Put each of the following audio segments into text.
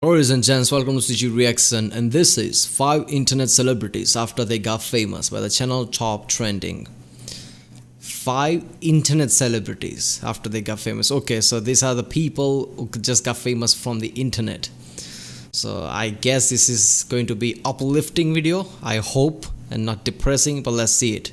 Ladies and gents, welcome to CG Reaction, and this is 5 internet celebrities after they got famous by the channel Top Trending. 5 internet celebrities after they got famous. Okay, so these are the people who just got famous from the internet. So I guess this is going to be uplifting video, I hope, and not depressing, but let's see it.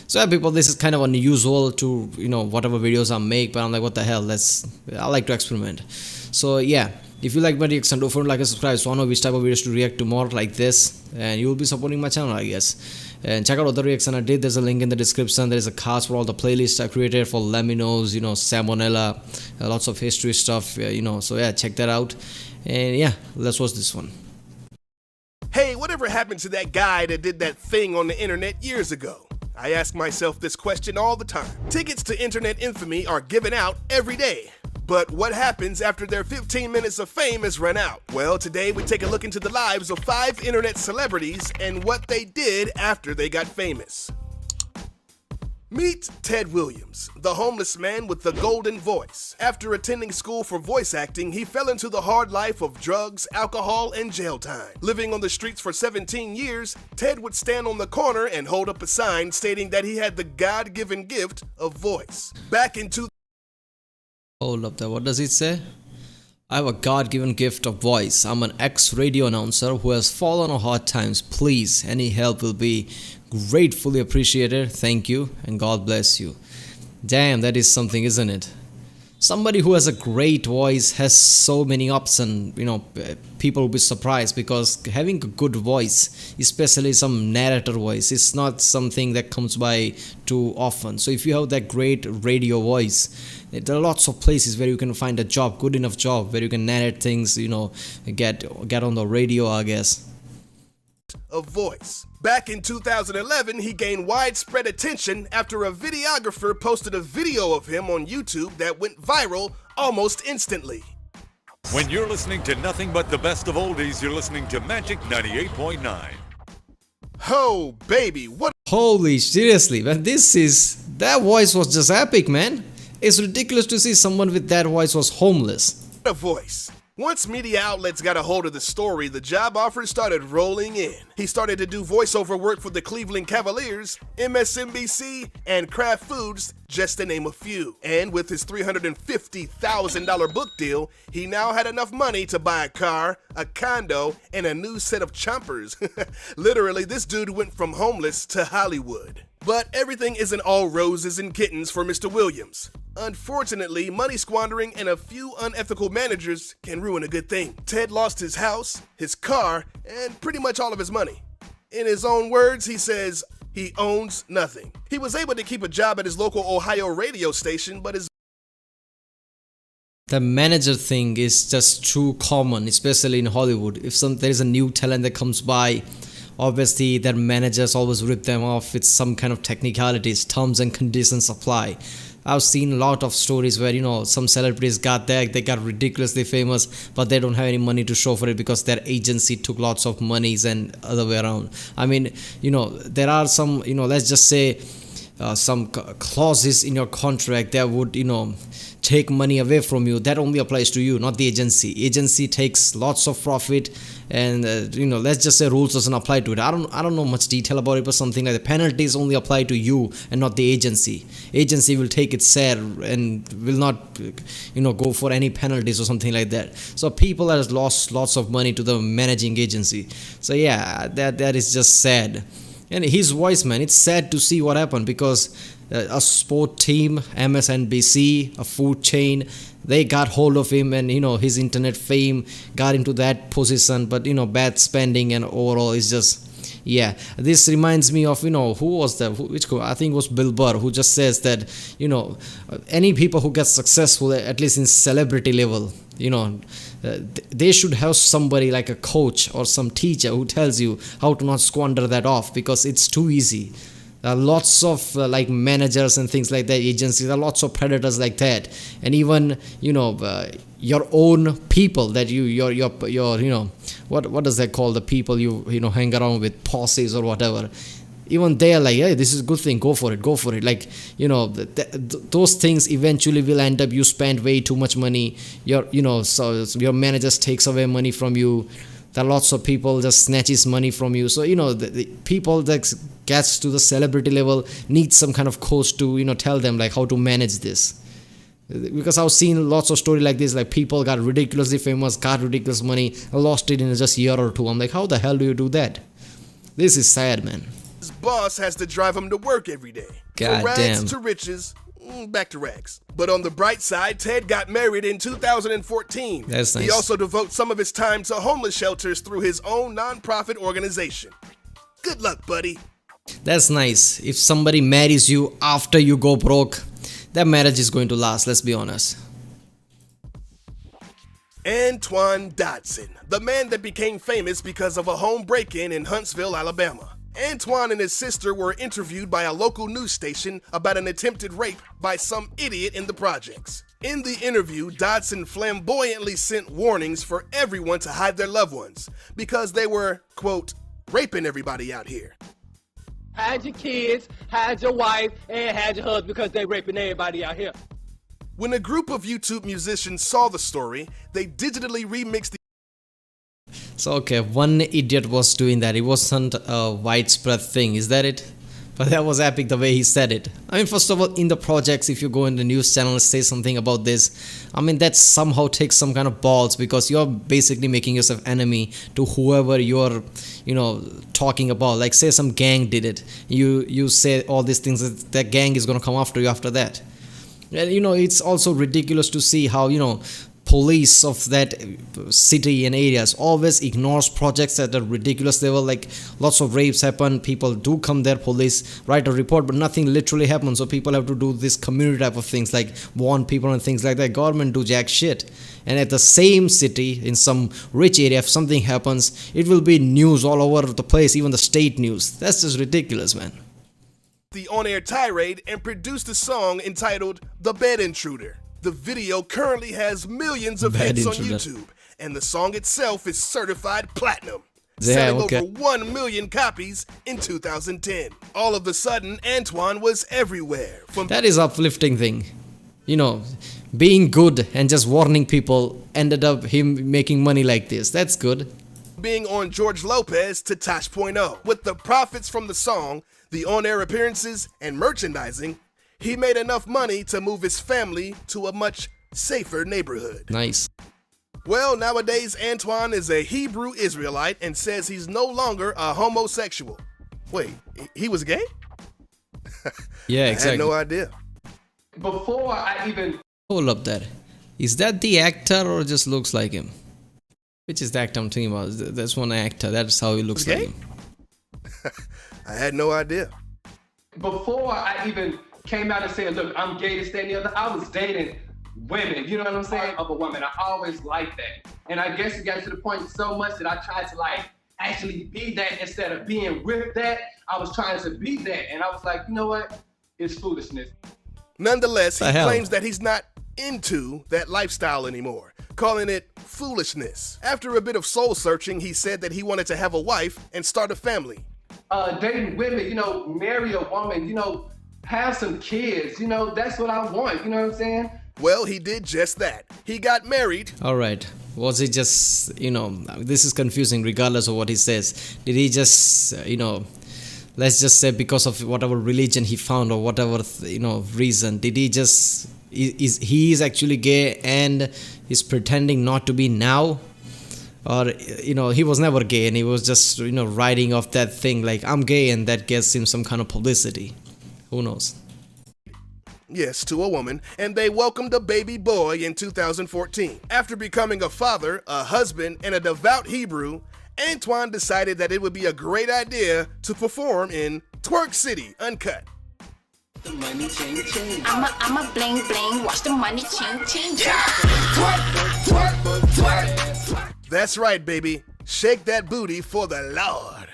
So yeah, people, this is kind of unusual to, whatever videos I make, but I'm like, what the hell, I like to experiment. So yeah, if you like my reaction, don't forget to like and subscribe so I know which type of videos to react to more like this, and you will be supporting my channel, I guess. And check out other reaction I did. There's a link in the description. There is a cast for all the playlists I created for Laminos, Salmonella, lots of history stuff, so yeah, check that out. And yeah, let's watch this one. Hey, whatever happened to that guy that did that thing on the internet years ago? I ask myself this question all the time. Tickets to internet infamy are given out every day. But what happens after their 15 minutes of fame is run out? Well, today we take a look into the lives of 5 internet celebrities and what they did after they got famous. Meet Ted Williams, the homeless man with the golden voice. After attending school for voice acting, he fell into the hard life of drugs, alcohol, and jail time. Living on the streets for 17 years, Ted would stand on the corner and hold up a sign stating that he had the God-given gift of voice. Back in Hold up there, what does it say? I have a God-given gift of voice. I'm an ex-radio announcer who has fallen on hard times. Please, any help will be gratefully appreciated. Thank you and God bless you. Damn, that is something, isn't it? Somebody who has a great voice has so many ups, and people will be surprised because having a good voice, especially some narrator voice, is not something that comes by too often. So if you have that great radio voice, there are lots of places where you can find a job, good enough job, where you can narrate things, get on the radio, I guess. Of voice. Back in 2011, he gained widespread attention after a videographer posted a video of him on YouTube that went viral almost instantly. When you're listening to nothing but the best of oldies, you're listening to Magic 98.9. Oh, baby, what? Holy, seriously, man, that voice was just epic, man. It's ridiculous to see someone with that voice was homeless. A voice. Once media outlets got a hold of the story, the job offers started rolling in. He started to do voiceover work for the Cleveland Cavaliers, MSNBC, and Kraft Foods, just to name a few. And with his $350,000 book deal, he now had enough money to buy a car, a condo, and a new set of chompers. Literally, this dude went from homeless to Hollywood. But everything isn't all roses and kittens for Mr. Williams. Unfortunately, money squandering and a few unethical managers can ruin a good thing. Ted lost his house, his car, and pretty much all of his money. In his own words, he says he owns nothing. He was able to keep a job at his local Ohio radio station, but the manager thing is just too common, especially in Hollywood. If there is a new talent that comes by, obviously their managers always rip them off with some kind of technicalities, terms and conditions apply. I've seen a lot of stories where some celebrities got there, they got ridiculously famous, but they don't have any money to show for it because their agency took lots of monies and other way around. I mean, there are some, let's just say some clauses in your contract that would take money away from you. That only applies to you, not the agency takes lots of profit, and let's just say rules doesn't apply to it. I don't know much detail about it, but something like the penalties only apply to you and not the agency will take its share and will not go for any penalties or something like that. So people have lost lots of money to the managing agency. So yeah, that is just sad. And his voice, man, it's sad to see what happened because a sport team, MSNBC, a food chain, they got hold of him, and his internet fame got into that position. But bad spending and overall is just, yeah. This reminds me of who was that? I think it was Bill Burr, who just says that any people who get successful, at least in celebrity level, they should have somebody like a coach or some teacher who tells you how to not squander that off, because it's too easy. Lots of like managers and things like that, agencies, there are lots of predators like that, and even your own people that your what does that call, the people you hang around with, posses or whatever, even they're like, hey, this is a good thing, go for it. Like, those things eventually will end up, you spend way too much money, so your manager takes away money from you. There are lots of people just snatches money from you. So the people that gets to the celebrity level need some kind of coach to tell them like how to manage this. Because I've seen lots of stories like this, like people got ridiculously famous, got ridiculous money, lost it in just a year or two. I'm like, how the hell do you do that? This is sad, man. His boss has to drive him to work every day. God From rags damn. to riches, back to rags. But on the bright side, Ted got married in 2014. That's nice. He also devotes some of his time to homeless shelters through his own nonprofit organization. Good luck, buddy. That's nice. If somebody marries you after you go broke, that marriage is going to last, let's be honest. Antoine Dodson, the man that became famous because of a home break-in in Huntsville, Alabama. Antoine and his sister were interviewed by a local news station about an attempted rape by some idiot in the projects. In the interview, Dodson flamboyantly sent warnings for everyone to hide their loved ones because they were, quote, raping everybody out here. Hide your kids, hide your wife, and hide your husband because they raping everybody out here. When a group of YouTube musicians saw the story, they digitally remixed the So okay, one idiot was doing that. It wasn't a widespread thing, is that it? But that was epic the way he said it. I mean, first of all, in the projects, if you go in the news channel and say something about this, I mean, that somehow takes some kind of balls, because you're basically making yourself enemy to whoever you're, talking about. Like, say some gang did it. You say all these things, that gang is going to come after you after that. And, it's also ridiculous to see how, police of that city and areas always ignores projects at a ridiculous level. Like, lots of rapes happen, people do come there, police write a report, but nothing literally happens. So people have to do this community type of things, like warn people and things like that. Government do jack shit. And at the same city, in some rich area, if something happens, it will be news all over the place, even the state news. That's just ridiculous, man. the on-air tirade and produced a song entitled The Bed Intruder. The video currently has millions of Bed hits on Intruder. YouTube, and the song itself is certified platinum, Yeah, selling okay. over 1 million copies in 2010. All of a sudden, Antoine was everywhere. From That is uplifting thing. Being good and just warning people ended up him making money like this. That's good. being on George Lopez to Tosh.0. With the profits from the song, the on-air appearances, and merchandising, he made enough money to move his family to a much safer neighborhood. Nice. Well, nowadays, Antoine is a Hebrew Israelite and says he's no longer a homosexual. Wait, he was gay? Yeah, I had exactly. no idea. Before I even Hold up there. Is that the actor or just looks like him? Which is the actor I'm thinking about? That's one actor. That's how he looks like Okay. him. I had no idea. before I even came out and said, look, I'm gay, this, that, and the other, I was dating women, you know what I'm saying, of a woman. I always liked that. And I guess it got to the point so much that I tried to actually be that instead of being with that. I was trying to be that. And I was like, you know what? It's foolishness. Nonetheless, he The hell? claims that he's not into that lifestyle anymore, calling it foolishness. After a bit of soul searching, he said that he wanted to have a wife and start a family. Dating women, marry a woman, have some kids, that's what I want, you know what I'm saying? Well, he did just that. He got married. Alright. Was it just, this is confusing regardless of what he says. Did he just, let's just say because of whatever religion he found or whatever, reason, did he just, he is actually gay and he's pretending not to be now? Or, he was never gay and he was just, riding off that thing like, I'm gay, and that gets him some kind of publicity. Who knows? Yes, to a woman, and they welcomed a baby boy in 2014. After becoming a father, a husband, and a devout Hebrew, Antoine decided that it would be a great idea to perform in Twerk City Uncut. I'm a bling bling, watch the money ching ching. That's right, baby. Shake that booty for the Lord.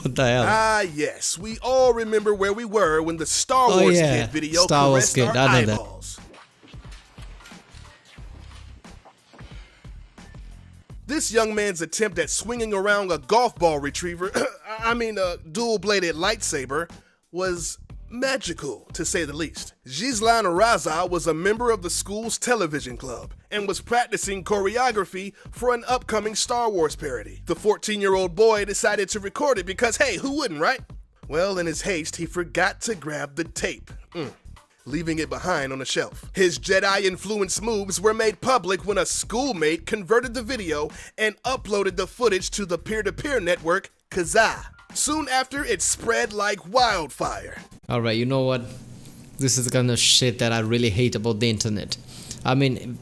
What the hell? Ah, yes. We all remember where we were when the Star Oh, Wars yeah. Kid video Star Wars caressed Kid. our I know that. eyeballs. This young man's attempt at swinging around a golf ball retriever, A dual-bladed lightsaber was magical, to say the least. Gislan Raza was a member of the school's television club and was practicing choreography for an upcoming Star Wars parody. The 14-year-old boy decided to record it because, hey, who wouldn't, right? Well, in his haste, he forgot to grab the tape, leaving it behind on a shelf. His Jedi-influenced moves were made public when a schoolmate converted the video and uploaded the footage to the peer-to-peer network Kazaa. Soon after, it spread like wildfire. Alright, you know what? This is the kind of shit that I really hate about the internet. I mean,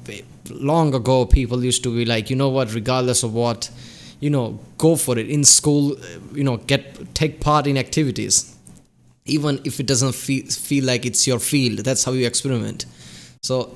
long ago, people used to be like, you know what, regardless of what, go for it. In school, take part in activities. Even if it doesn't feel like it's your field, that's how you experiment. So,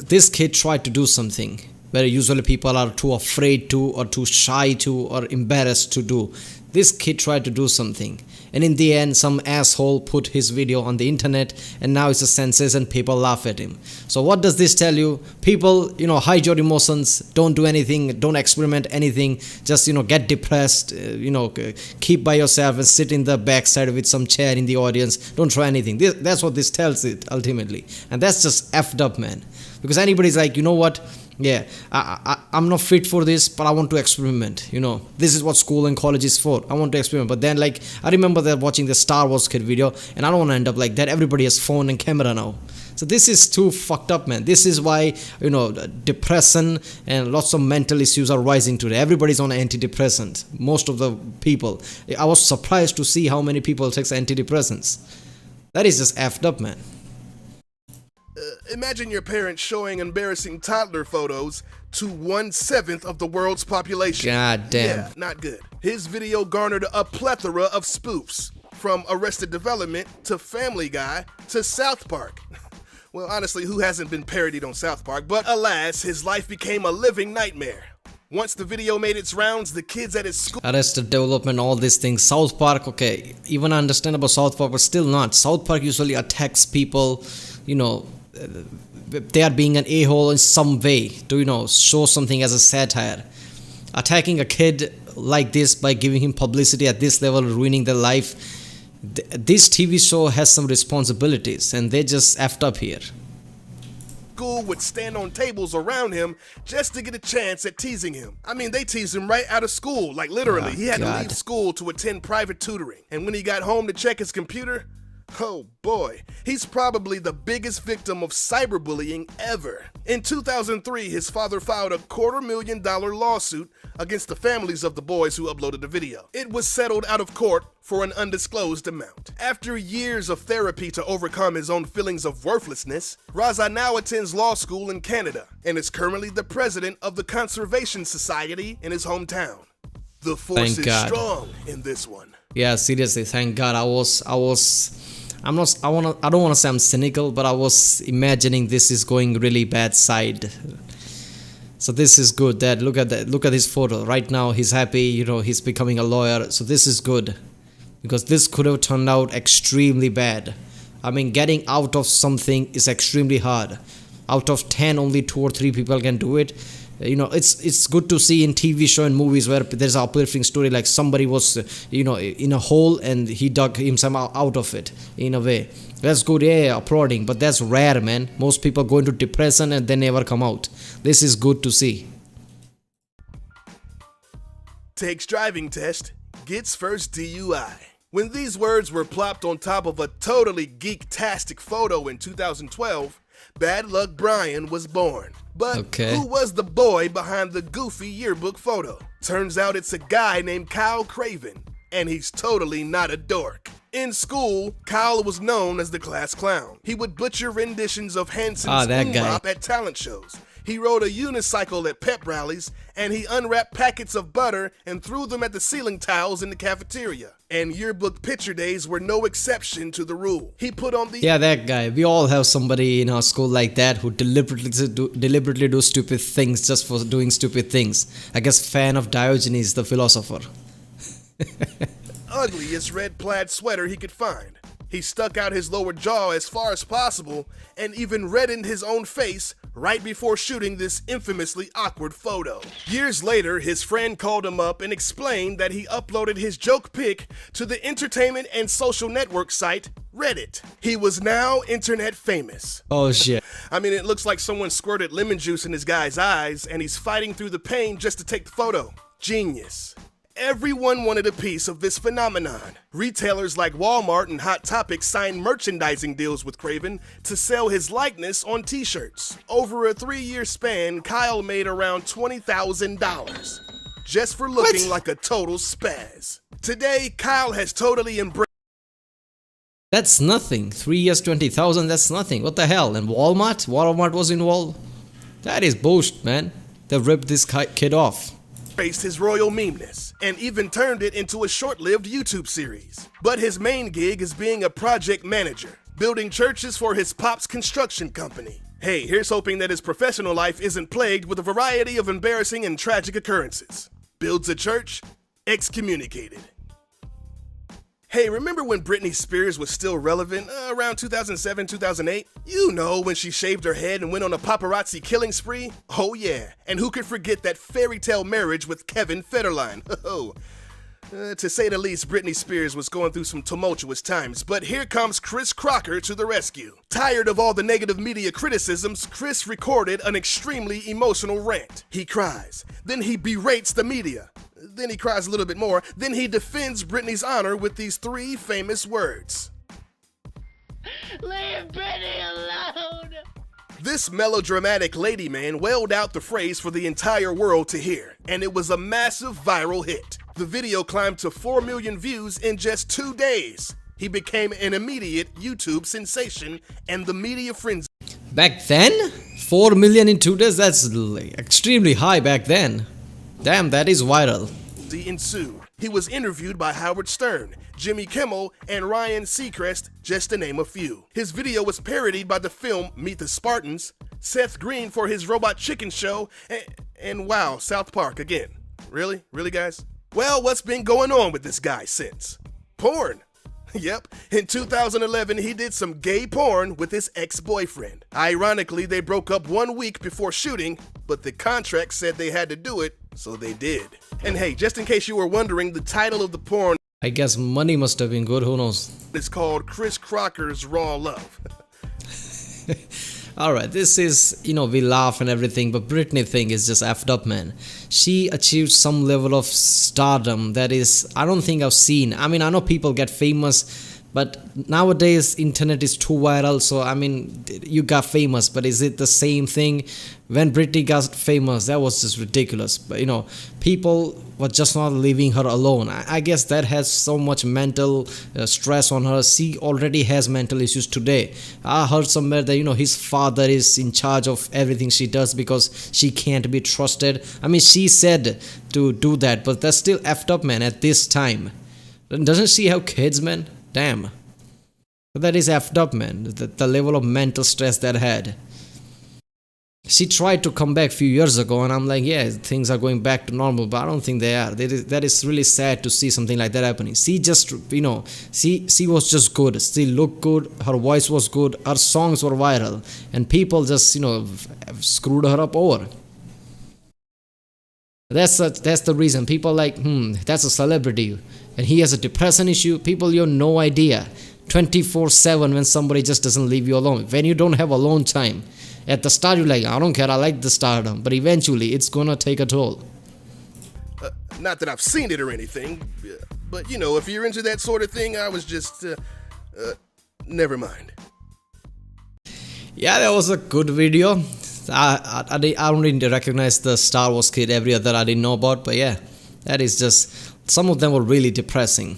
this kid tried to do something where usually people are too afraid to, or too shy to, or embarrassed to do. This kid tried to do something, and in the end some asshole put his video on the internet, and now it's a sensation. People laugh at him. So what does this tell you? People, hide your emotions, don't do anything, don't experiment anything, just get depressed, keep by yourself and sit in the backside with some chair in the audience, don't try anything. That's what this tells it ultimately, and that's just effed up, man. Because anybody's like, you know what, yeah, I'm not fit for this, but I want to experiment. This is what school and college is for. I want to experiment. But then, I remember that watching the Star Wars kid video, and I don't want to end up like that. Everybody has phone and camera now. So this is too fucked up, man. This is why, depression and lots of mental issues are rising today. Everybody's on antidepressant. Most of the people. I was surprised to see how many people take antidepressants. That is just effed up, man. Imagine your parents showing embarrassing toddler photos to 1/7 of the world's population. God damn. Yeah, not good. His video garnered a plethora of spoofs, from Arrested Development to Family Guy to South Park. Well, honestly, who hasn't been parodied on South Park? But alas, his life became a living nightmare. Once the video made its rounds, the kids at his school... Arrested Development, all these things. South Park, okay, even I understand about South Park, but still not. South Park usually attacks people, they are being an a-hole in some way to show something as a satire. Attacking a kid like this by giving him publicity at this level, ruining their life, this TV show has some responsibilities, and they just effed up here. School would stand on tables around him just to get a chance at teasing him. I mean, they teased him right out of school, like literally. He had to leave school to attend private tutoring, and when he got home to check his computer, oh boy, he's probably the biggest victim of cyberbullying ever. In 2003, his father filed a $250,000 lawsuit against the families of the boys who uploaded the video. It was settled out of court for an undisclosed amount. After years of therapy to overcome his own feelings of worthlessness, Raza now attends law school in Canada and is currently the president of the Conservation Society in his hometown. The force is strong in this one. Yeah, seriously, thank God. I don't want to say I'm cynical, but I was imagining this is going really bad side. So this is good. That look at his photo. Right now he's happy, he's becoming a lawyer. So this is good, because this could have turned out extremely bad. I mean, getting out of something is extremely hard. Out of 10, only 2 or 3 people can do it. It's good to see in TV show and movies where there's an uplifting story, like somebody was in a hole and he dug himself out of it in a way. That's good, yeah, applauding, but that's rare, man. Most people go into depression and they never come out. This is good to see. Takes driving test, gets first DUI. When these words were plopped on top of a totally geek-tastic photo in 2012, Bad Luck Brian was born. But who was the boy behind the goofy yearbook photo? Turns out it's a guy named Kyle Craven, and he's totally not a dork. In school, Kyle was known as the class clown. He would butcher renditions of Hanson's Bop at talent shows. He rode a unicycle at pep rallies, and he unwrapped packets of butter and threw them at the ceiling tiles in the cafeteria. And yearbook picture days were no exception to the rule. He put on the... Yeah, that guy. We all have somebody in our school like that who deliberately do stupid things just for doing stupid things. I guess fan of Diogenes the philosopher. Ugliest red plaid sweater he could find. He stuck out his lower jaw as far as possible and even reddened his own face right before shooting this infamously awkward photo. Years later, his friend called him up and explained that he uploaded his joke pic to the entertainment and social network site Reddit. He was now internet famous. Oh shit. I mean, it looks like someone squirted lemon juice in this guy's eyes and he's fighting through the pain just to take the photo. Genius. Everyone wanted a piece of this phenomenon. Retailers like Walmart and Hot Topic signed merchandising deals with Craven to sell his likeness on t-shirts. Over a 3-year span, Kyle made around $20,000 just for looking like a total spaz. Today, Kyle has totally embraced. That's nothing. 3 years, 20,000, that's nothing. What the hell? And Walmart was involved? That is bullshit, man. They ripped this kid off. His royal memeness and even turned it into a short-lived YouTube series. But his main gig is being a project manager, building churches for his pop's construction company. Hey, here's hoping that his professional life isn't plagued with a variety of embarrassing and tragic occurrences. Builds a church, excommunicated. Hey, remember when Britney Spears was still relevant around 2007, 2008? You know, when she shaved her head and went on a paparazzi killing spree? Oh yeah, and who could forget that fairy tale marriage with Kevin Federline? To say the least, Britney Spears was going through some tumultuous times, but here comes Chris Crocker to the rescue. Tired of all the negative media criticisms, Chris recorded an extremely emotional rant. He cries, then he berates the media. Then he cries a little bit more. Then he defends Britney's honor with these 3 famous words. Leave Britney alone! This melodramatic lady man wailed out the phrase for the entire world to hear, and it was a massive viral hit. The video climbed to 4 million views in just 2 days. He became an immediate YouTube sensation and the media frenzy. Back then? 4 million in 2 days? That's extremely high back then. Damn, that is viral. Ensued. He was interviewed by Howard Stern, Jimmy Kimmel, and Ryan Seacrest, just to name a few. His video was parodied by the film Meet the Spartans, Seth Green for his Robot Chicken show, and wow, South Park again. Really? Really, guys? Well, what's been going on with this guy since? Porn. Yep, in 2011 he did some gay porn with his ex-boyfriend. Ironically, they broke up 1 week before shooting, but the contract said they had to do it, so they did. And hey, just in case you were wondering, the title of the porn, I guess money must have been good, who knows? is called Chris Crocker's Raw Love. Alright, this is, we laugh and everything, but Britney thing is just effed up, man. She achieved some level of stardom that is, I don't think I've seen. I mean, I know people get famous, but nowadays internet is too viral, so I mean, you got famous, but is it the same thing? When Britney got famous, that was just ridiculous. But people were just not leaving her alone. I guess that has so much mental stress on her. She already has mental issues today. I heard somewhere that his father is in charge of everything she does because she can't be trusted. I mean, she said to do that, but that's still effed up, man, at this time. Doesn't she have kids, man? Damn. But that is effed up, man. The level of mental stress that had. She tried to come back a few years ago, and I'm like, yeah, things are going back to normal, but I don't think they are. That is really sad to see something like that happening. She just, she was just good. She looked good. Her voice was good. Her songs were viral, and people just, screwed her up over. That's the reason. People like, that's a celebrity, and he has a depression issue. People, you have no idea. 24/7 when somebody just doesn't leave you alone. When you don't have alone time. At the start, you're like, I don't care, I like the stardom. But eventually, it's gonna take a toll. Not that I've seen it or anything, but if you're into that sort of thing, I was just, never mind. Yeah, that was a good video. I don't really recognize the Star Wars kid, every other I didn't know about, but yeah, that is just, some of them were really depressing.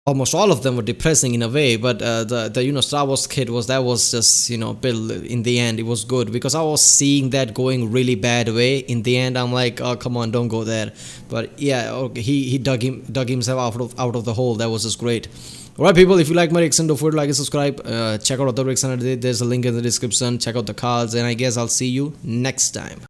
Almost all of them were depressing in a way, but the Star Wars kid was just Bill. In the end, it was good because I was seeing that going really bad way. In the end, I'm like, oh come on, don't go there. But yeah, okay, he dug himself out of the hole. That was just great. Alright, people, if you like my reaction, don't forget to like and subscribe. Check out other reactions I did. There's a link in the description. Check out the cards, and I guess I'll see you next time.